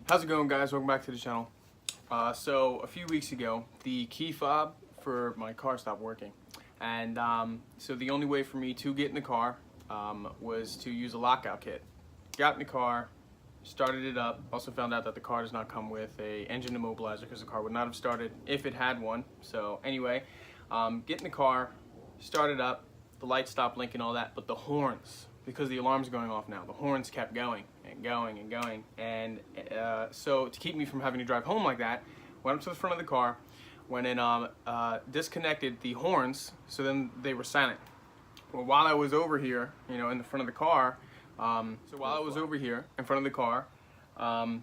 How's it going, guys? Welcome back to the channel. So a few weeks ago, the key fob for my car stopped working, and so the only way for me to get in the car was to use a lockout kit. Got in the car, started it up. Also found out that the car does not come with a engine immobilizer because the car would not have started if it had one. So anyway, get in the car, started up, the lights stopped blinking, all that, but the horns, because the alarm's going off now, the horns kept going and going and going, and so to keep me from having to drive home like that, went up to the front of the car, went and disconnected the horns, so then they were silent. Well, while I was over here, you know, in the front of the car,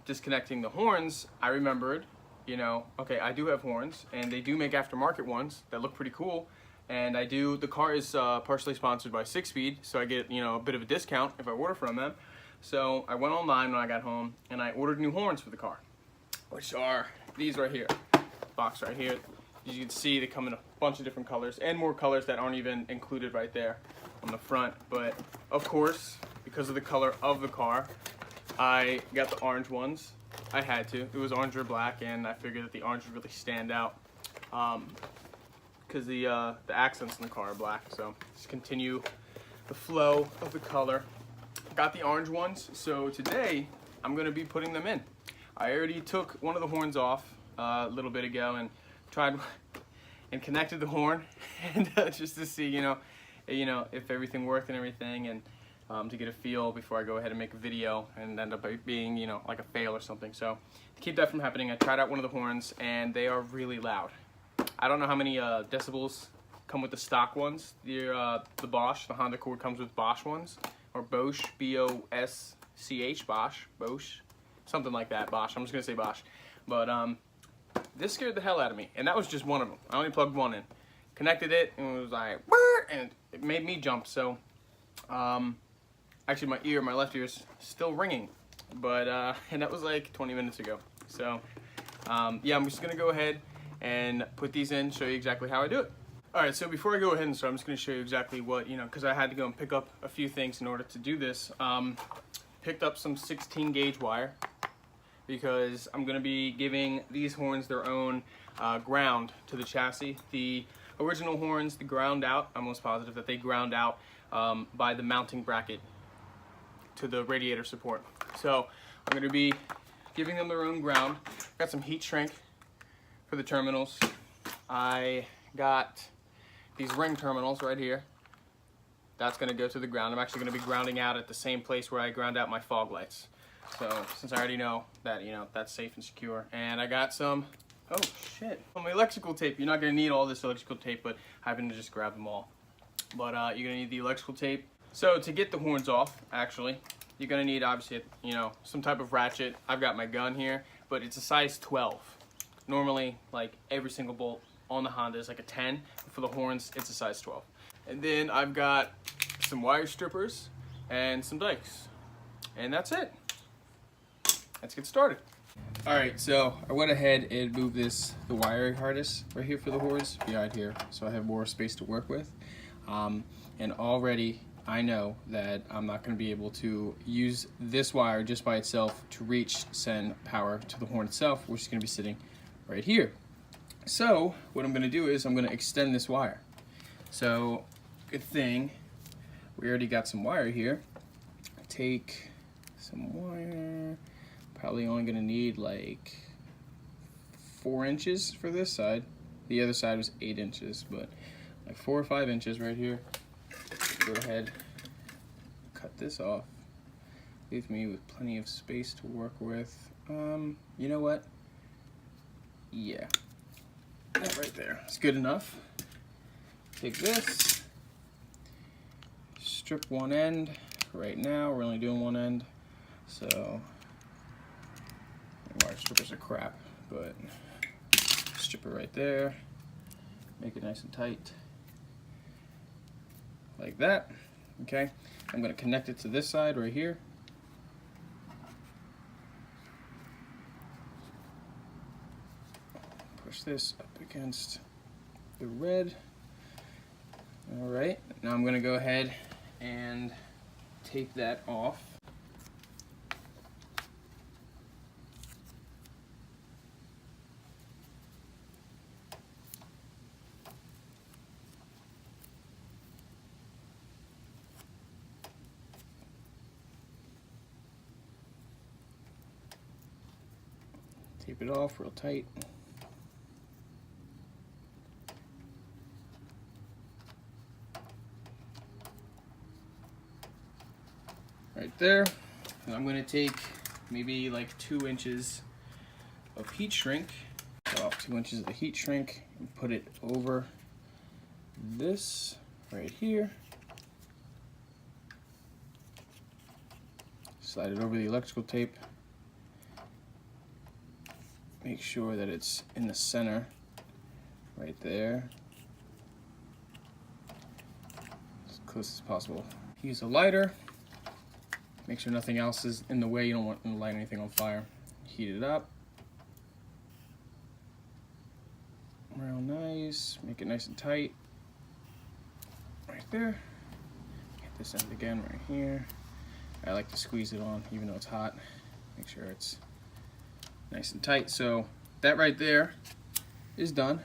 disconnecting the horns, I remembered, you know, okay, I do have horns, and they do make aftermarket ones that look pretty cool. And the car is partially sponsored by Sickspeed, so I get, you know, a bit of a discount if I order from them. So I went online when I got home and I ordered new horns for the car, which are these right here, box right here. As you can see, they come in a bunch of different colors and more colors that aren't even included right there on the front. But of course, because of the color of the car, I got the orange ones. I had to. It was orange or black, and I figured that the orange would really stand out. Because the accents in the car are black, so just continue the flow of the color. Got the orange ones, so today I'm going to be putting them in. I already took one of the horns off a little bit ago and tried and connected the horn, and just to see, you know, if everything worked and everything, and to get a feel before I go ahead and make a video and end up being, you know, like a fail or something. So to keep that from happening, I tried out one of the horns, and they are really loud. I don't know how many decibels come with the stock ones. The Bosch, the Honda Accord comes with Bosch ones, or Bosch, B-O-S-C-H, Bosch, something like that, Bosch. I'm just gonna say Bosch. But this scared the hell out of me, and that was just one of them. I only plugged one in, connected it, and it was like, and it made me jump. So actually, my left ear is still ringing, but and that was like 20 minutes ago. So yeah, I'm just gonna go ahead and put these in, show you exactly how I do it. Alright, so before I go ahead and start, I'm just going to show you exactly what, you know, because I had to go and pick up a few things in order to do this. Picked up some 16 gauge wire, because I'm going to be giving these horns their own ground to the chassis. The original horns, the ground out, I'm almost positive that they ground out by the mounting bracket to the radiator support. So I'm going to be giving them their own ground. Got some heat shrink for the terminals. I got these ring terminals right here. That's going to go to the ground. I'm actually going to be grounding out at the same place where I ground out my fog lights. So since I already know that, you know, that's safe and secure. And I got some, oh shit, my electrical tape. You're not going to need all this electrical tape, but I happen to just grab them all. But you're going to need the electrical tape. So to get the horns off, actually, you're going to need, obviously, you know, some type of ratchet. I've got my gun here, but it's a size 12. Normally, like, every single bolt on the Honda is like a 10. For the horns, it's a size 12. And then I've got some wire strippers and some dikes. And that's it. Let's get started. Alright, so I went ahead and moved the wiring harness right here for the horns behind here, so I have more space to work with. And already I know that I'm not going to be able to use this wire just by itself to send power to the horn itself, which is going to be sitting right here. So what I'm going to do is I'm going to extend this wire. So good thing we already got some wire here. Take some wire, probably only going to need like 4 inches for this side. The other side was 8 inches, but like 4 or 5 inches right here. Go ahead, cut this off. Leave me with plenty of space to work with. You know what? Yeah, that right there. It's good enough. Take this, strip one end. Right now, we're only doing one end, so wire strippers are crap, but strip it right there. Make it nice and tight, like that. Okay, I'm going to connect it to this side right here. Push this up against the red. All right, now I'm going to go ahead and tape that off. Tape it off real tight. Right there. And I'm going to take maybe like 2 inches of heat shrink, 2 inches of the heat shrink, and put it over this right here. Slide it over the electrical tape. Make sure that it's in the center, right there, as close as possible. Use a lighter. Make sure nothing else is in the way. You don't want to light anything on fire. Heat it up. Real nice. Make it nice and tight. Right there. Get this end again right here. I like to squeeze it on even though it's hot. Make sure it's nice and tight. So that right there is done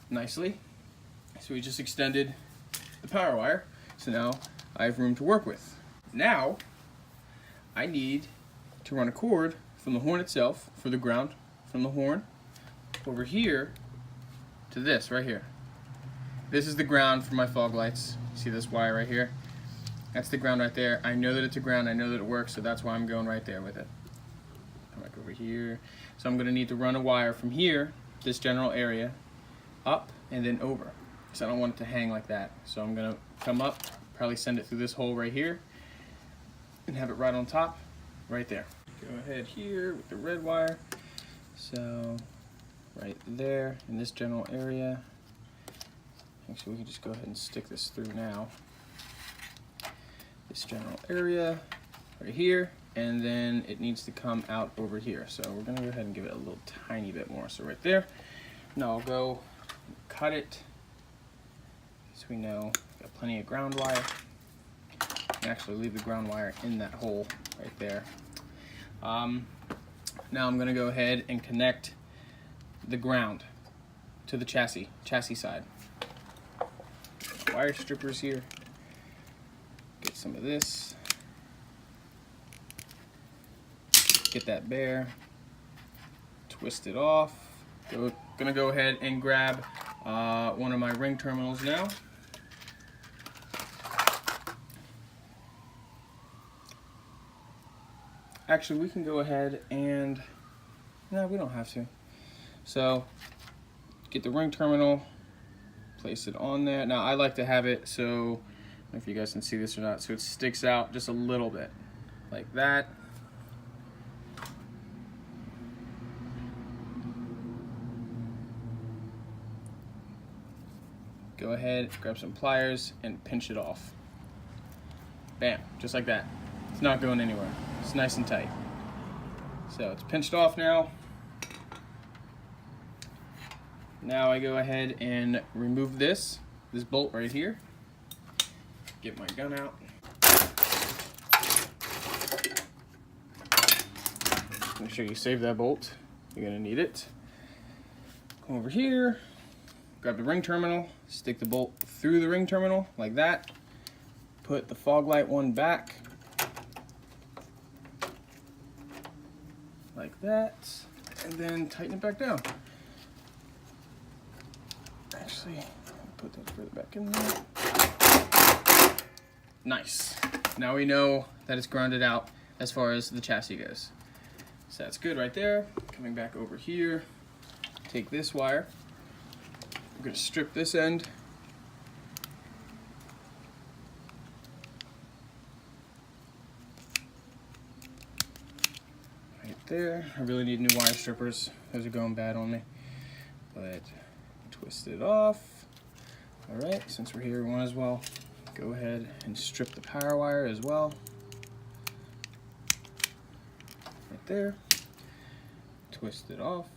nicely. So we just extended the power wire. So now I have room to work with. Now I need to run a cord from the horn itself, for the ground from the horn, over here to this right here. This is the ground for my fog lights. See this wire right here? That's the ground right there. I know that it's a ground, I know that it works, so that's why I'm going right there with it. Come back over here. So I'm gonna need to run a wire from here, this general area, up and then over. Because I don't want it to hang like that. So I'm gonna come up, probably send it through this hole right here, and have it right on top, right there. Go ahead here with the red wire. So right there in this general area. Actually, we can just go ahead and stick this through now. This general area right here, and then it needs to come out over here. So we're gonna go ahead and give it a little tiny bit more. So right there. Now I'll go cut it, so we know we've got plenty of ground wire. Actually leave the ground wire in that hole right there. Now I'm gonna go ahead and connect the ground to the chassis side. Wire strippers here. Get some of this. Get that bare. Twist it off. Gonna go ahead and grab one of my ring terminals now. Actually, we can go ahead and, no, we don't have to. So, get the ring terminal, place it on there. Now, I like to have it so, I don't know if you guys can see this or not, so it sticks out just a little bit, like that. Go ahead, grab some pliers, and pinch it off. Bam, just like that. It's not going anywhere. It's nice and tight. So it's pinched off now. Now I go ahead and remove this bolt right here. Get my gun out. Make sure you save that bolt. You're gonna need it. Come over here, grab the ring terminal, stick the bolt through the ring terminal like that. Put the fog light one back. Like that, and then tighten it back down. Actually, put that further back in there. Nice. Now we know that it's grounded out as far as the chassis goes. So that's good right there. Coming back over here, take this wire. I'm gonna strip this end. There. I really need new wire strippers. Those are going bad on me. But twist it off. Alright, since we're here, we might as well go ahead and strip the power wire as well. Right there. Twist it off.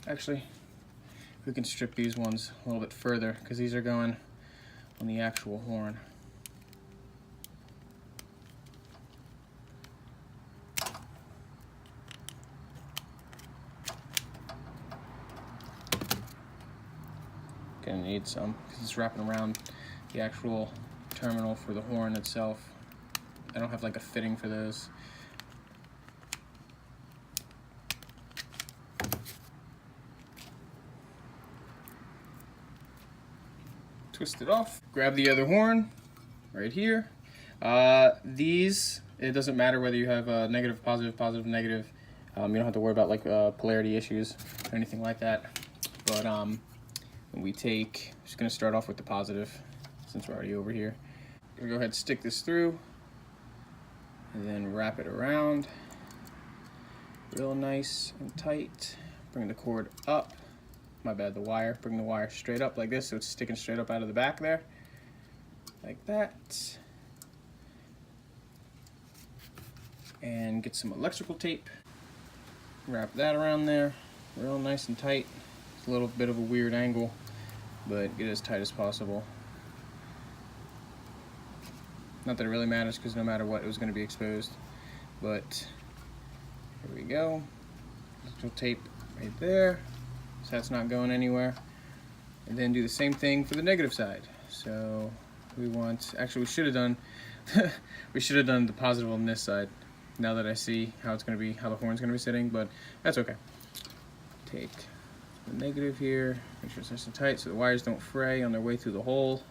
Actually, we can strip these ones a little bit further because these are going on the actual horn. Gonna need some because it's wrapping around the actual terminal for the horn itself. I don't have like a fitting for those. twist it off. Grab the other horn right here. These, it doesn't matter whether you have negative, positive, positive, negative. You don't have to worry about like polarity issues or anything like that. But when we take, I'm just gonna start off with the positive since we're already over here. We'll go ahead and stick this through and then wrap it around real nice and tight. Bring the cord up, my bad, the wire. Bring the wire straight up like this so it's sticking straight up out of the back there, like that. And get some electrical tape, wrap that around there real nice and tight. It's a little bit of a weird angle, but get it as tight as possible. Not that it really matters because no matter what, it was going to be exposed. But here we go. Electrical tape right there, so that's not going anywhere. And then do the same thing for the negative side. So we want, actually we should have done we should have done the positive on this side. Now that I see how it's going to be, how the horn's going to be sitting, but that's okay. Take the negative here, make sure it's nice and tight so the wires don't fray on their way through the hole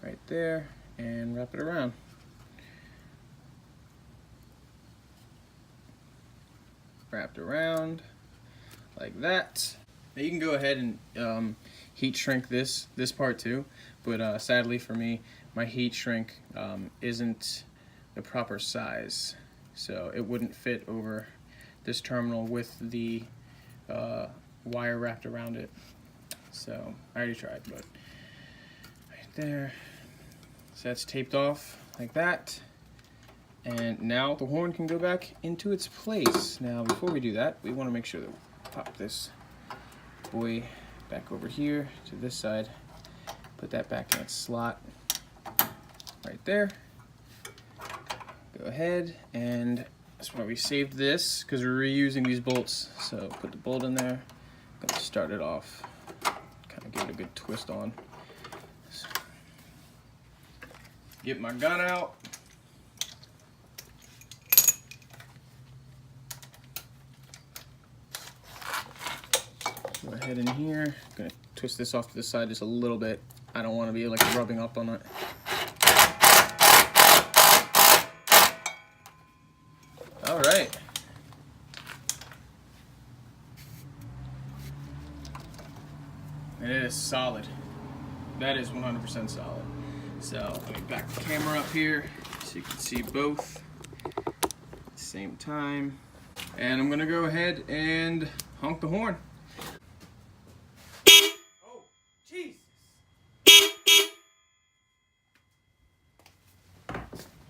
right there, and wrap it around. Wrapped around like that. Now you can go ahead and heat shrink this part too, but sadly for me, my heat shrink isn't the proper size, so it wouldn't fit over this terminal with the wire wrapped around it. So I already tried, but right there. So that's taped off like that. And now the horn can go back into its place. Now before we do that, we want to make sure that we pop this boy back over here to this side. Put that back in its slot right there. Go ahead, and that's why we saved this, because we're reusing these bolts. So put the bolt in there. I'm gonna start it off. Kind of give it a good twist on. So, get my gun out. Go ahead in here. I'm gonna twist this off to the side just a little bit. I don't want to be like rubbing up on it. All right. And it is solid. That is 100% solid. So let me back the camera up here so you can see both at the same time. And I'm gonna go ahead and honk the horn. Oh, Jesus.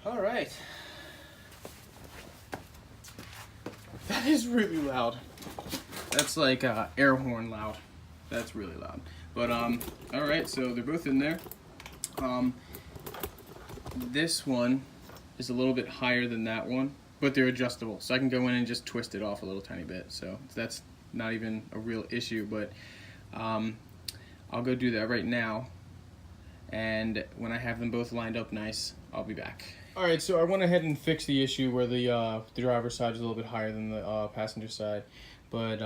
All right. That is really loud. That's like air horn loud. That's really loud. But all right, so they're both in there. This one is a little bit higher than that one, but they're adjustable. So I can go in and just twist it off a little tiny bit. So that's not even a real issue, but I'll go do that right now. And when I have them both lined up nice, I'll be back. All right, so I went ahead and fixed the issue where the driver's side is a little bit higher than the passenger side, but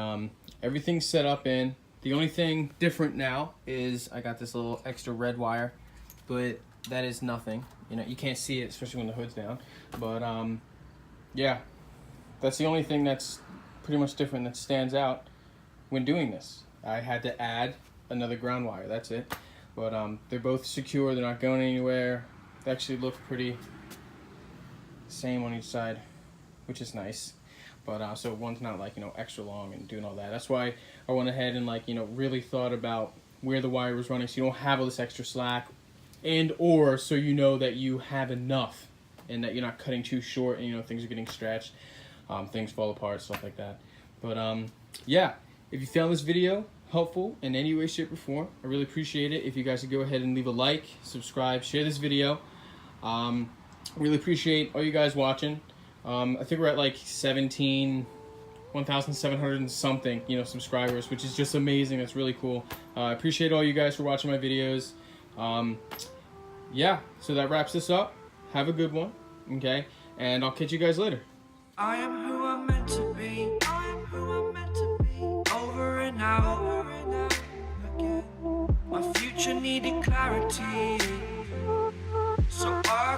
everything's set up in. The only thing different now is I got this little extra red wire, but that is nothing. You know, you can't see it, especially when the hood's down. But yeah, that's the only thing that's pretty much different that stands out when doing this. I had to add another ground wire, that's it. But they're both secure, they're not going anywhere. They actually look pretty same on each side, which is nice. But so one's not like, you know, extra long and doing all that. That's why I went ahead and, like, you know, really thought about where the wire was running so you don't have all this extra slack, and or so you know that you have enough and that you're not cutting too short and, you know, things are getting stretched, things fall apart, stuff like that. But yeah, if you found this video helpful in any way, shape, or form, I really appreciate it if you guys would go ahead and leave a like, subscribe, share this video. Really appreciate all you guys watching. I think we're at like 1,700 and something, you know, subscribers, which is just amazing. That's really cool. I appreciate all you guys for watching my videos. Yeah, so that wraps this up. Have a good one, okay? And I'll catch you guys later. I am who I'm meant to be. I am who I'm meant to be. Over and out again. My future future needed clarity. So I